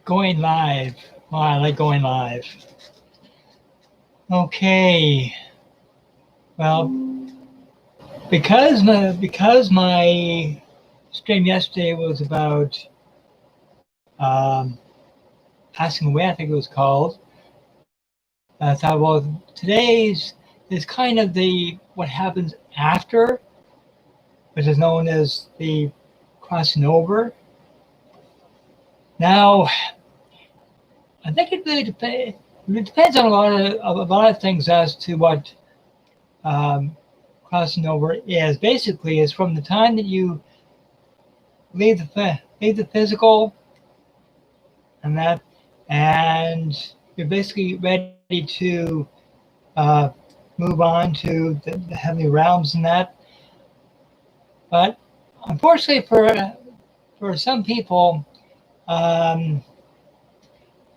Going live. Wow, I like going live. Okay. Well, because my stream yesterday was about passing away, I think it was called. I thought, well, today's is kind of the what happens after, which is known as the crossing over. Now, I think it really depends. It depends on a lot of things as to what um, crossing over is. Basically, is from the time that you leave the physical and that, and you're basically ready to uh, move on to the heavenly realms and that. But unfortunately, for some people, um,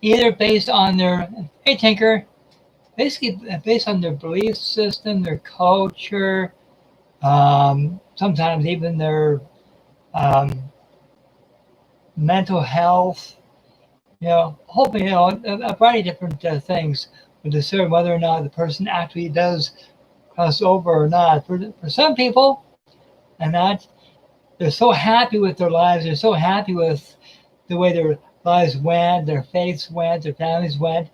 either based on their hey Tinker, basically based on their belief system, their culture, sometimes even their um, mental health, hoping, a variety of different things will discern whether or not the person actually does cross over or not. For some people, and that they're so happy with their lives, they're so happy with the way their lives went, their faiths went, their families went,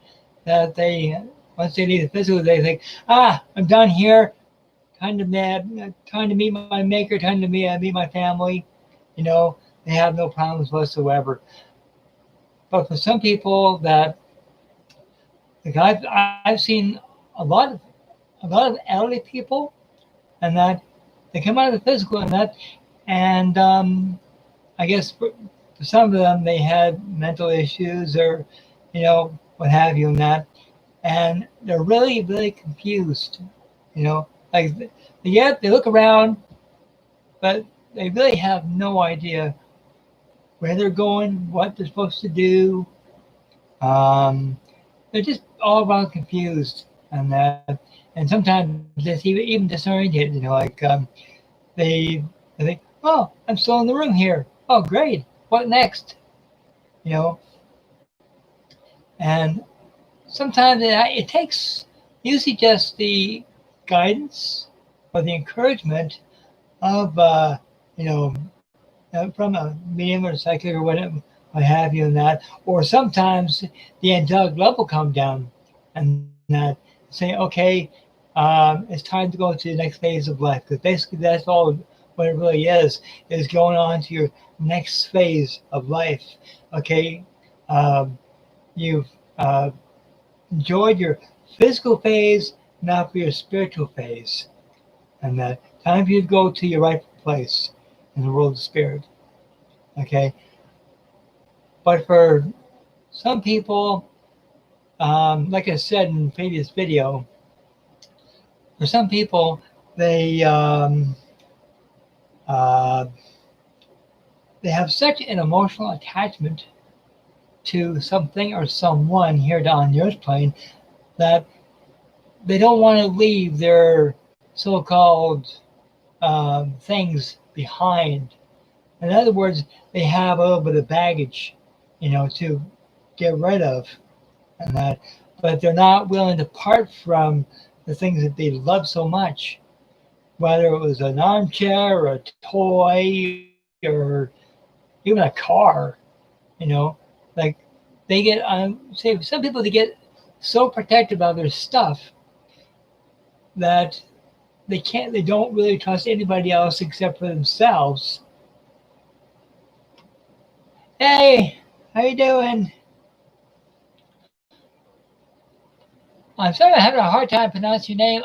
that they, once they leave the physical, they think, I'm done here, time to meet my maker, time to meet my family. They have no problems whatsoever. But for some people that, like I've seen a lot of elderly people, and that they come out of the physical and that, and I guess for some of them they had mental issues or, what have you, and that, and they're really really confused. Like they look around, but they really have no idea where they're going, what they're supposed to do. Um, they're just all around confused and that, and sometimes just even disoriented. They they think, oh, I'm still in the room here. Oh, great. What next? You know, and sometimes it takes usually just the guidance or the encouragement of from a medium or a psychic or whatever, what have you, and that, or sometimes the angelic love will come down and that say, okay, it's time to go to the next phase of life, because basically that's all what it really is going on to your next phase of life. Okay, um, you've enjoyed your physical phase, now for your spiritual phase, and that time for you to go to your rightful place in the world of spirit. Okay, but for some people, like I said in the previous video, for some people uh, they have such an emotional attachment to something or someone here on the earth plane that they don't want to leave their so-called things behind. In other words, they have a little bit of baggage, to get rid of, and that, but they're not willing to part from the things that they love so much, whether it was an armchair or a toy or even a car. Like they get say some people, they get so protective of their stuff that they don't really trust anybody else except for themselves. Hey, how you doing? I'm sorry, I'm having a hard time pronouncing your name.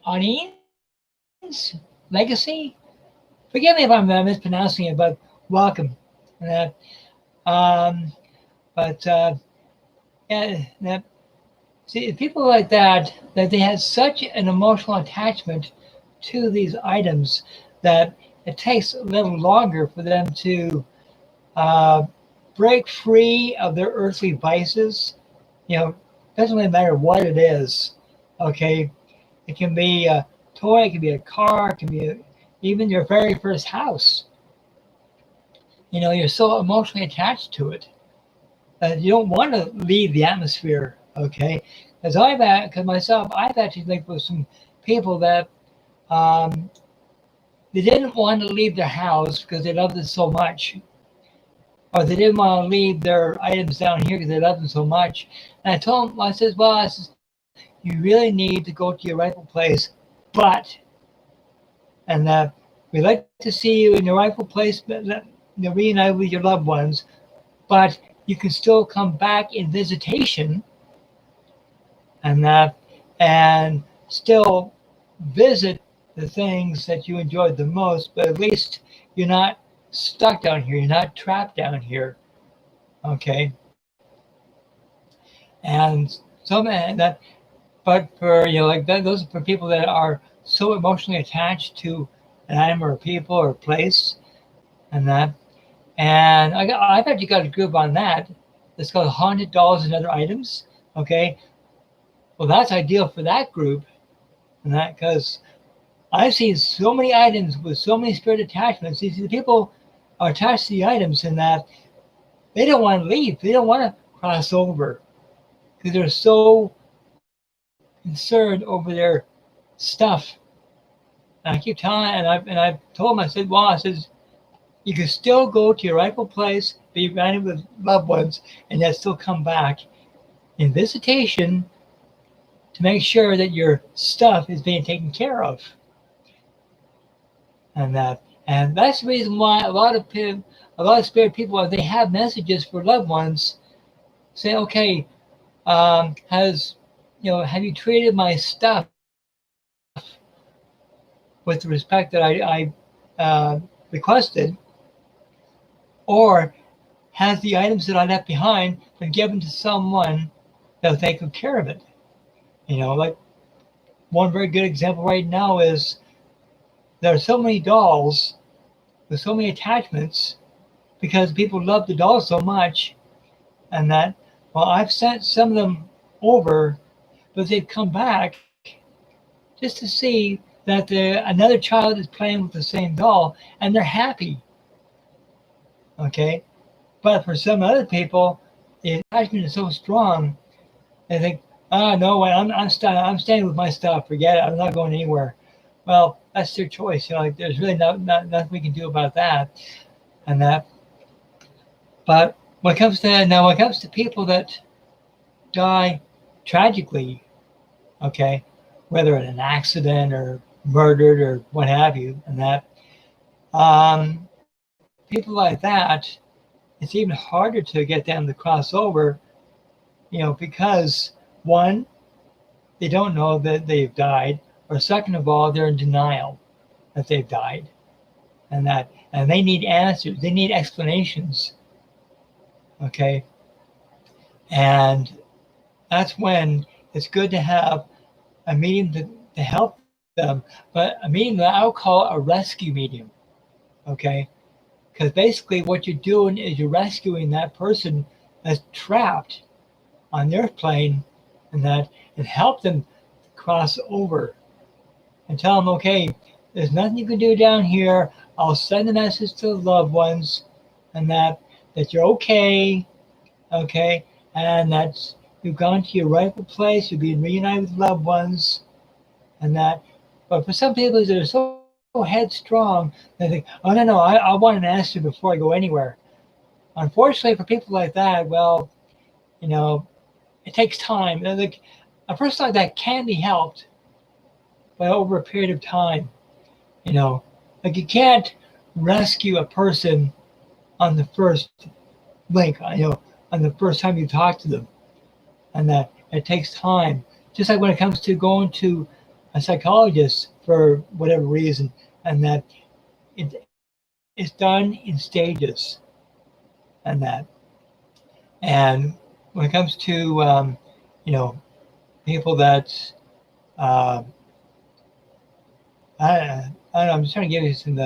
Onions Legacy. Forgive me if I'm mispronouncing it, but welcome. Uh, um, but yeah, see, people like that they have such an emotional attachment to these items that it takes a little longer for them to uh, break free of their earthly vices. Doesn't really matter what it is. Okay, it can be a toy, it can be a car, it can be even your very first house. you're so emotionally attached to it that you don't want to leave the atmosphere, okay? Because myself, I've actually lived with some people that um, they didn't want to leave their house because they loved it so much, or they didn't want to leave their items down here because they loved them so much. And I told them, I says, you really need to go to your rightful place, but, and we'd like to see you in your rightful place, reunite with your loved ones, but you can still come back in visitation and and still visit the things that you enjoyed the most, but at least you're not stuck down here, you're not trapped down here, okay? And some and that, but for like that, those are for people that are so emotionally attached to an item or a people or a place, and that. And I've actually got a group on that. It's called Haunted Dolls and Other Items. Okay, well that's ideal for that group, and that because I've seen so many items with so many spirit attachments. These the people are attached to the items, and that they don't want to leave. They don't want to cross over because they're so concerned over their stuff. And I keep telling, and I've told them, I said, well, I says, you can still go to your rightful place, be united with loved ones, and yet still come back in visitation to make sure that your stuff is being taken care of. And that's the reason why a lot of spirit people, they have messages for loved ones, say, okay, have you treated my stuff with the respect that I requested, or has the items that I left behind been given to someone that will take good care of it? Like one very good example right now is there are so many dolls with so many attachments because people love the dolls so much, and that, well, I've sent some of them over, but they've come back just to see that another child is playing with the same doll and they're happy. Okay, but for some other people, the attachment is so strong, they think, oh no, I'm staying with my stuff. Forget it. I'm not going anywhere. Well, that's their choice. Like there's really nothing we can do about that, and that. But when it comes to people that die tragically, okay, whether in an accident or murdered or what have you, and that, people like that, it's even harder to get them to cross over, because one, they don't know that they've died, or second of all, they're in denial that they've died, and they need answers, they need explanations, okay, and that's when it's good to have a medium to help them, but a medium that I would call a rescue medium, okay, because basically what you're doing is you're rescuing that person that's trapped on the earth plane, and help them cross over and tell them, okay, there's nothing you can do down here. I'll send a message to the loved ones, and that you're okay, and that you've gone to your rightful place, you're being reunited with loved ones, and that. But for some people that are so headstrong, they think, oh no, I want an answer before I go anywhere. Unfortunately, for people like that, well, it takes time. Like a person like that can be helped, but over a period of time. Like you can't rescue a person on the first link, on the first time you talk to them, and that it takes time. Just like when it comes to going to a psychologist for whatever reason, and that it's done in stages, and when it comes to people that uh, I don't know, I'm just trying to give you some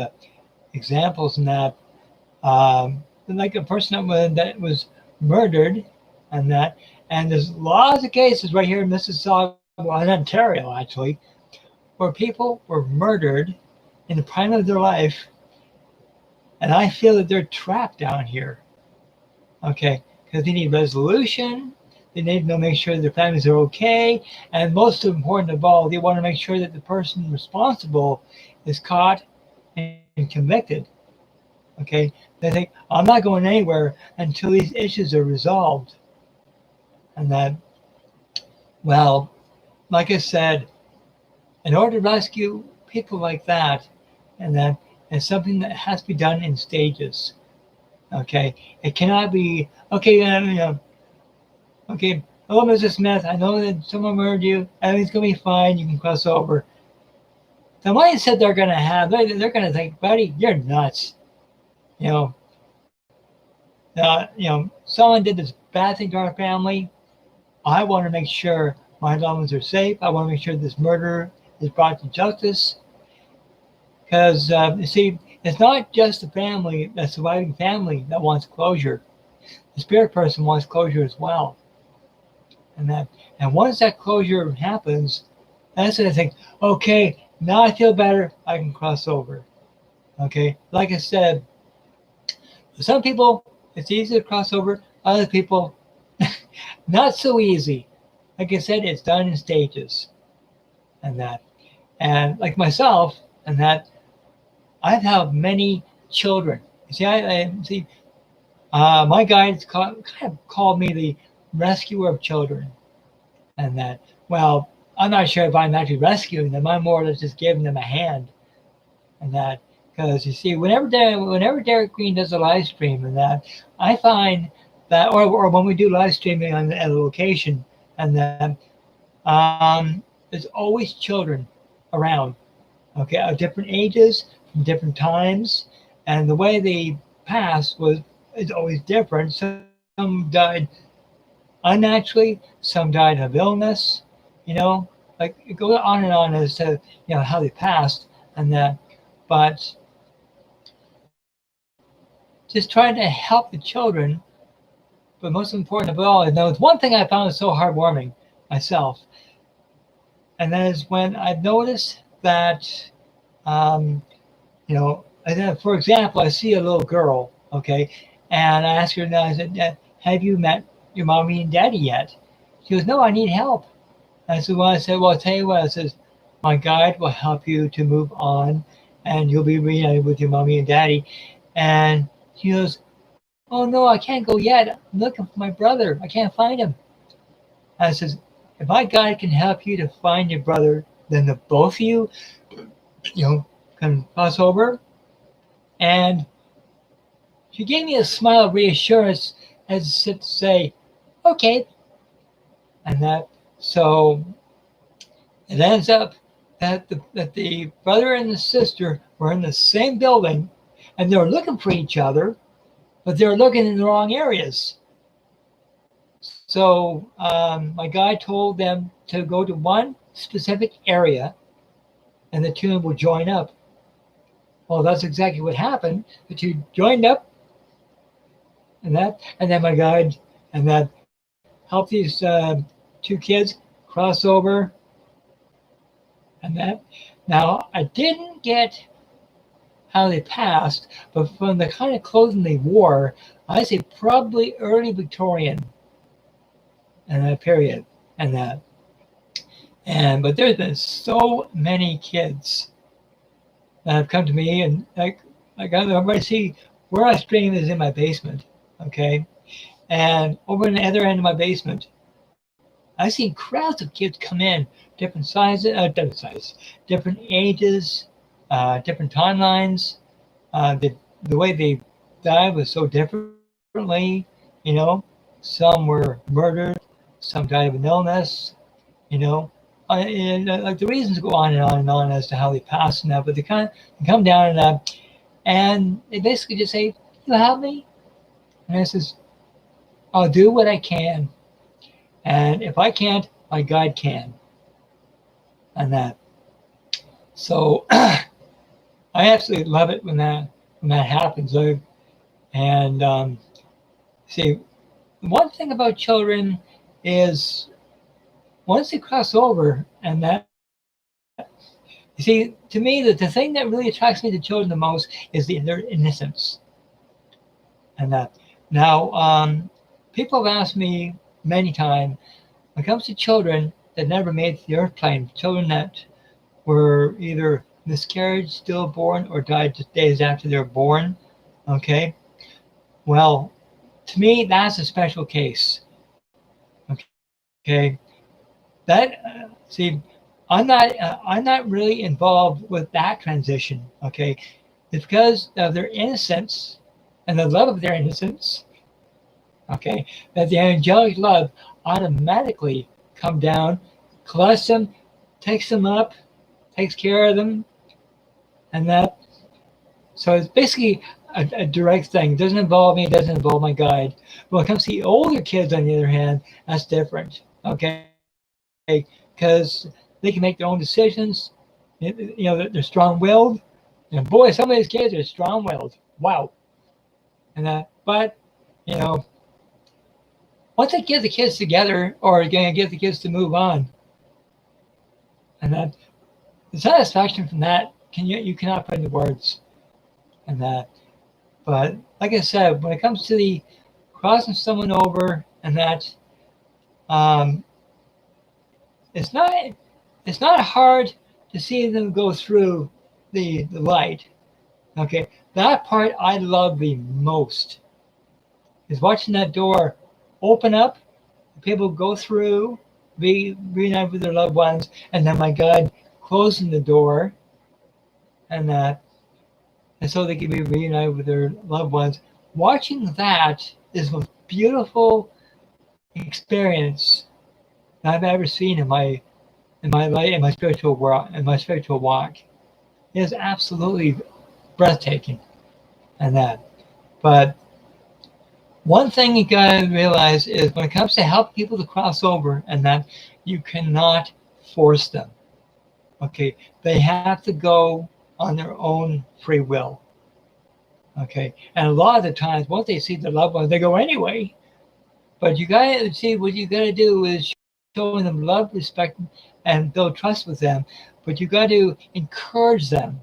examples in that, like a person that was murdered, and there's lots of cases right here in Mississauga, in Ontario actually, where people were murdered in the prime of their life, and I feel that they're trapped down here. Okay, because they need resolution. They need to make sure their families are okay, and most important of all, they want to make sure that the person responsible is caught and convicted. Okay, they think I'm not going anywhere until these issues are resolved, and that, well, like I said, in order to rescue people like that, and that it's something that has to be done in stages. Okay, it cannot be okay. Okay, hello, Mr. Smith. I know that someone murdered you. Everything's gonna be fine. You can cross over. The mindset they're gonna have, they're gonna think, buddy, you're nuts. You know, someone did this bad thing to our family. I want to make sure my loved ones are safe. I want to make sure this murderer is brought to justice. Because you see, it's not just the family, the surviving family, that wants closure. The spirit person wants closure as well. And once that closure happens, that's when I think, okay, now I feel better. I can cross over. Okay, like I said, for some people it's easy to cross over. Other people, not so easy. Like I said, it's done in stages, and like myself, and that I've had many children. You see, I see. My guides kind of called me the rescuer of children, and that, well, I'm not sure if I'm actually rescuing them. I'm more or less just giving them a hand, and that, because you see, whenever Derek Green does a live stream, and that I find that, or when we do live streaming at a location, and then there's always children around, okay, of different ages, from different times, and the way they pass is always different. Some died unnaturally, some died of illness, like it goes on and on as to how they passed, and that, but just trying to help the children. But most important of all, it's one thing I found so heartwarming myself, and that is when I've noticed that, and then, for example, I see a little girl, okay, and I ask her, now, I said, have you met your mommy and daddy yet? She goes, no, I need help. And I said, well, I'll tell you what, I says, my guide will help you to move on, and you'll be reunited with your mommy and daddy. And she goes, oh, no, I can't go yet. I'm looking for my brother. I can't find him. And I says, if my guide can help you to find your brother, then the both of you, can cross over. And she gave me a smile of reassurance as if to say, okay. And that, so it ends up that the brother and the sister were in the same building, and they were looking for each other, but they were looking in the wrong areas. So my guide told them to go to one specific area, and the two will join up. Well, that's exactly what happened. The two joined up, and then my guide and that helped these two kids cross over, and that. Now I didn't get how they passed, but from the kind of clothing they wore, I say probably early Victorian, and that period, and that. But there's been so many kids that have come to me, and like everybody see where I stream is in my basement, okay, and over in the other end of my basement, I see crowds of kids come in, different sizes, different ages, different timelines. The way they died was so differently, Some were murdered, some died of an illness, and like the reasons go on and on and on as to how they pass and that, but they come down and they basically just say, "You help me," and I says, "I'll do what I can, and if I can't, my guide can," and that. So I absolutely love it when that happens. And see, one thing about children is once they cross over, and that You see, to me, the thing that really attracts me to children the most is their innocence. And that now, people have asked me many times when it comes to children that never made the airplane, children that were either miscarried, stillborn, or died just days after they were born. Okay, well, to me, that's a special case. Okay, that see, I'm not really involved with that transition. Okay, it's because of their innocence and the love of their innocence. Okay, that the angelic love automatically come down, collects them, takes them up, takes care of them, and that. So it's basically a direct thing. It doesn't involve me. It doesn't involve my guide. When it comes to the older kids, on the other hand, that's different. Okay, because they can make their own decisions. You know, they're strong-willed. And boy, some of these kids are strong-willed. Wow. And but you know, once they get the kids together, or going to get the kids to move on, and that the satisfaction from that you cannot put into words. And that, but like I said, when it comes to the crossing someone over, and that, um, it's not hard to see them go through the light. Okay, that part I love the most is watching that door open up, people go through, be reunited with their loved ones, and then my God closing the door, and that, and so they can be reunited with their loved ones. Watching that is the most beautiful experience I've ever seen in my life, in my spiritual world, in my spiritual walk. It is absolutely breathtaking, and that. But one thing you gotta realize is when it comes to help people to cross over, and that you cannot force them. Okay, they have to go on their own free will. Okay, and a lot of the times, once they see their loved ones, they go anyway. But you gotta see, what you gotta do is showing them love, respect, and build trust with them. But you got to encourage them,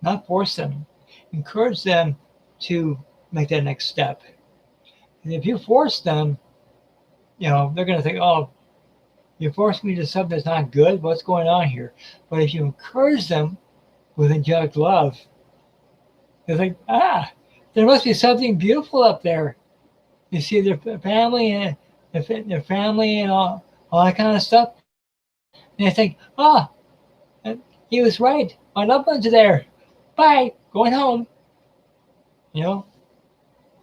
not force them. Encourage them to make that next step. And if you force them, you know, they're going to think, oh, you forced me to something that's not good. What's going on here? But if you encourage them with angelic love, they think, there must be something beautiful up there. You see their family and all that kind of stuff. And they think, he was right. My loved ones are there. Bye. Going home. You know?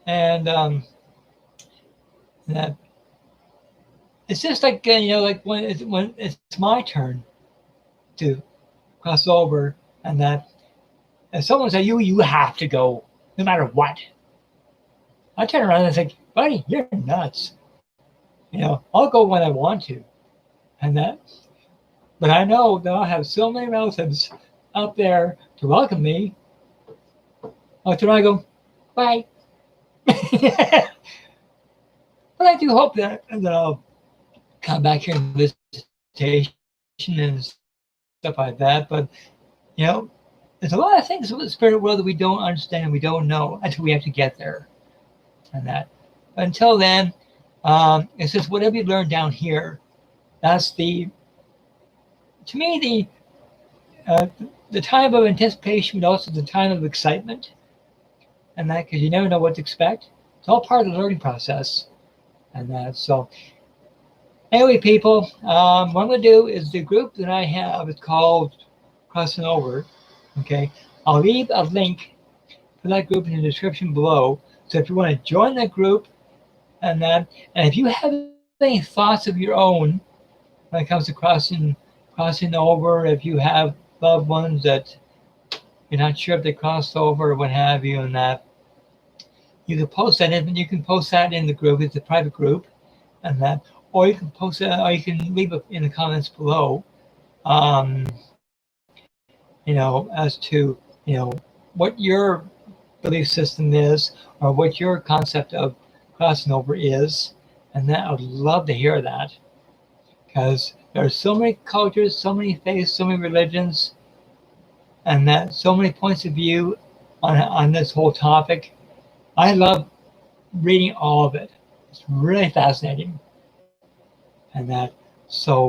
And that it's just like, like when it's my turn to cross over, and that if someone says, you have to go, no matter what. I turn around and think, buddy, you're nuts. I'll go when I want to. And that, but I know that I'll have so many relatives up there to welcome me. I'll turn around and go, bye. But I do hope that I'll come back here and visitation and stuff like that. But, there's a lot of things about the spirit world that we don't understand, we don't know until we have to get there. And that. But until then, it's just whatever you learn down here. That's to me, the time of anticipation, but also the time of excitement. And that, because you never know what to expect. It's all part of the learning process. And that, so anyway, people, what I'm going to do is the group that I have is called Crossing Over. Okay, I'll leave a link for that group in the description below. So if you want to join that group, and if you have any thoughts of your own when it comes to crossing over, if you have loved ones that you're not sure if they crossed over or what have you, and that, you can post that in. You can post that in the group. It's a private group, and that, or you can post it, or you can leave it in the comments below. As to what your belief system is, or what your concept of crossing over is, and that I would love to hear that, because there are so many cultures, so many faiths, so many religions, and that so many points of view on this whole topic. I love reading all of it. It's really fascinating, and that. So,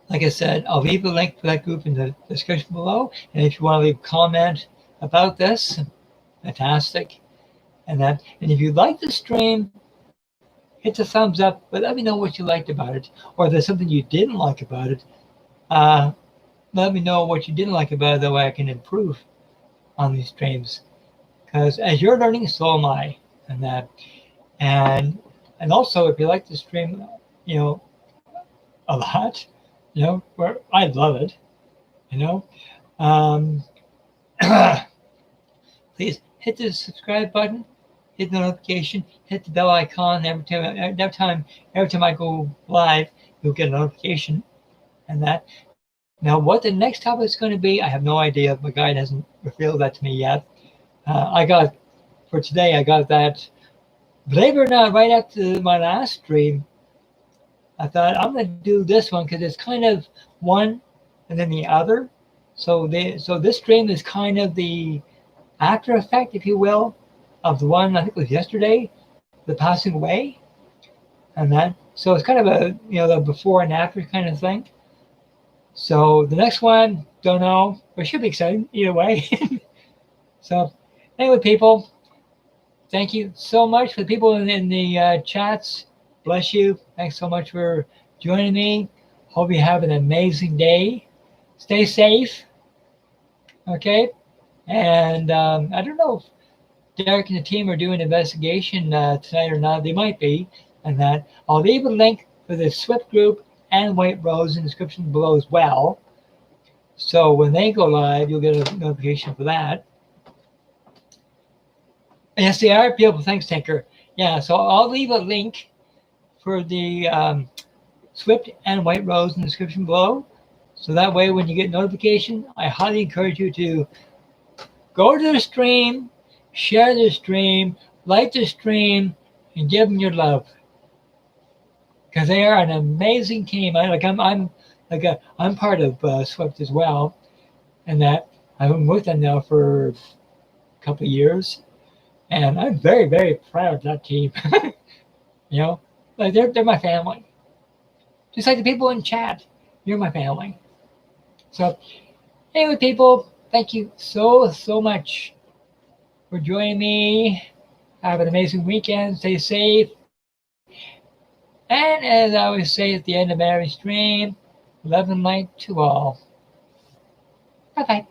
like I said, I'll leave the link for that group in the description below. And if you want to leave a comment about this, fantastic. And if you like the stream, hit the thumbs up, but let me know what you liked about it, or if there's something you didn't like about it. Let me know what you didn't like about it, that way I can improve on these streams. Because as you're learning, so am I, and and also if you like the stream, a lot, where I love it, um, please hit the subscribe button, hit the notification, hit the bell icon. Every time I go live, you'll get a notification. And now, what the next topic is going to be, I have no idea. My guide hasn't revealed that to me yet. I got that. Believe it or not, right after my last stream, I thought I'm going to do this one because it's kind of one and then the other. So this stream is kind of the after effect, if you will, of the one I think it was yesterday, the passing away, and so it's kind of a the before and after kind of thing. So the next one, don't know, but it should be exciting either way. So anyway, people, thank you so much for the people in the chats. Bless you. Thanks so much for joining me. Hope you have an amazing day. Stay safe. Okay. And I don't know if Derek and the team are doing an investigation tonight or not. They might be. And I'll leave a link for the SWYPT Group and White Rose in the description below as well. So when they go live, you'll get a notification for that. Yes, they are. Beautiful. Thanks, Tinker. Yeah, so I'll leave a link for the SWYPT and White Rose in the description below. So that way, when you get notification, I highly encourage you to go to the stream, share the stream, like the stream, and give them your love. Because they are an amazing team. I'm part of SWYPT as well, and I've been with them now for a couple of years, and I'm very, very proud of that team. Like they're my family. Just like the people in chat, you're my family. So anyway, people, thank you so much for joining me. Have an amazing weekend. Stay safe. And as I always say at the end of every stream, love and light to all. Bye-bye.